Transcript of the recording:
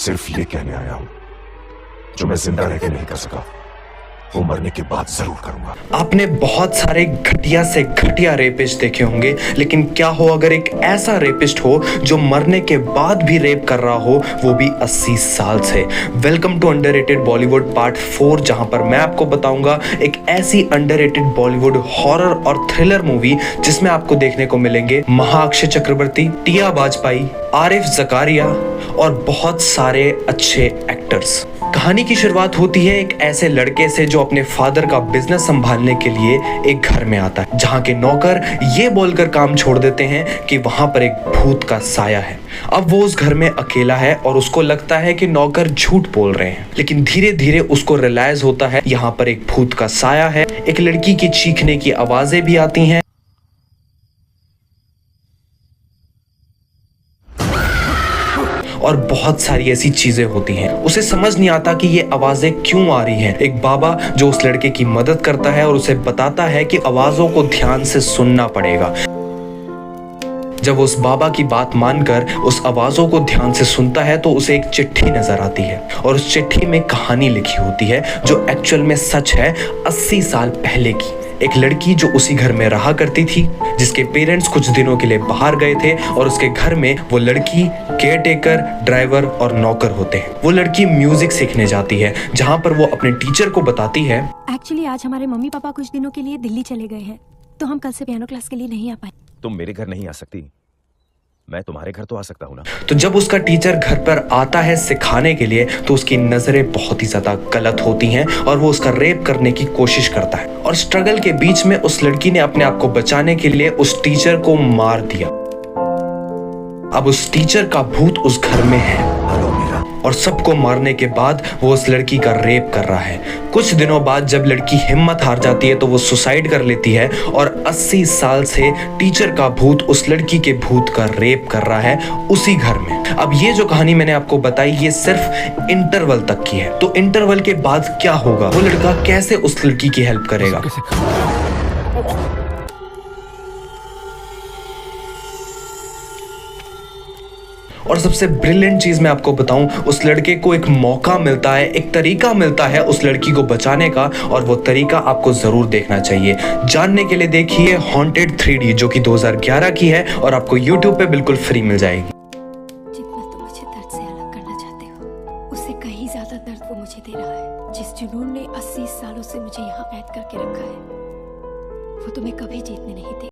सिर्फ ये कहने आया हूं, जो मैं जिंदा रह के नहीं कर सका वो मरने के बाद जरूर करूंगा। आपने बहुत सारे घटिया से घटिया रेपिस्ट देखे होंगे, लेकिन क्या हो अगर एक ऐसा रेपिस्ट हो जो मरने के बाद भी रेप कर रहा हो, वो भी 80 साल से। Welcome to underrated Bollywood part 4, जहां पर मैं आपको बताऊंगा एक ऐसी अंडररेटेड बॉलीवुड हॉरर और थ्रिलर मूवी जिसमें आपको देखने को मिलेंगे महाअक्षय चक्रवर्ती, टिया वाजपेयी, आरिफ जकारिया और बहुत सारे अच्छे एक्टर्स। कहानी की शुरुआत होती है एक ऐसे लड़के से जो अपने फादर का बिजनेस संभालने के लिए एक घर में आता है, जहां के नौकर ये बोलकर काम छोड़ देते हैं कि वहां पर एक भूत का साया है। अब वो उस घर में अकेला है और उसको लगता है कि नौकर झूठ बोल रहे हैं, लेकिन धीरे धीरे उसको रियलाइज होता है यहाँ पर एक भूत का साया है। एक लड़की की चीखने की आवाजें भी आती हैं और बहुत सारी ऐसी चीजें होती हैं। उसे समझ नहीं आता कि ये आवाजें क्यों आ रही हैं। एक बाबा जो उस लड़के की मदद करता है और उसे बताता है कि आवाजों को ध्यान से सुनना पड़ेगा। जब उस बाबा की बात मानकर उस आवाजों को ध्यान से सुनता है तो उसे एक चिट्ठी नजर आती है और उस चिट्ठी में कहानी लिखी होती है जो एक्चुअल में सच है 80 साल पहले की। एक लड़की जो उसी घर में रहा करती थी, जिसके पेरेंट्स कुछ दिनों के लिए बाहर गए थे और उसके घर में वो लड़की केयरटेकर, ड्राइवर और नौकर होते हैं। वो लड़की म्यूजिक सीखने जाती है, जहाँ पर वो अपने टीचर को बताती है, एक्चुअली आज हमारे मम्मी पापा कुछ दिनों के लिए दिल्ली चले गए हैं, तो हम कल से पियानो क्लास के लिए नहीं आ पाए। तुम मेरे घर नहीं आ सकती, मैं तुम्हारे घर तो आ सकता हूँ ना। तो जब उसका टीचर घर पर आता है सिखाने के लिए तो उसकी नजरें बहुत ही ज्यादा गलत होती हैं और वो उसका रेप करने की कोशिश करता है। और स्ट्रगल के बीच में उस लड़की ने अपने आप को बचाने के लिए उस टीचर को मार दिया। अब उस टीचर का भूत उस घर में है और सबको मारने के बाद वो उस लड़की का रेप कर रहा है। कुछ दिनों बाद जब लड़की हिम्मत हार जाती है तो वो सुसाइड कर लेती है और 80 साल से टीचर का भूत उस लड़की के भूत का रेप कर रहा है उसी घर में। अब ये जो कहानी मैंने आपको बताई ये सिर्फ इंटरवल तक की है, तो इंटरवल के बाद क्या होगा, वो लड़का कैसे उस लड़की की हेल्प करेगा। और सबसे ब्रिलियंट चीज मैं आपको बताऊं, उस लड़के को एक मौका मिलता है, एक तरीका मिलता है उस लड़की को बचाने का, और वो तरीका आपको जरूर देखना चाहिए। जानने के लिए देखिए हॉन्टेड 3D जो कि 2011 की है और आपको YouTube पे बिल्कुल फ्री मिल जाएगी।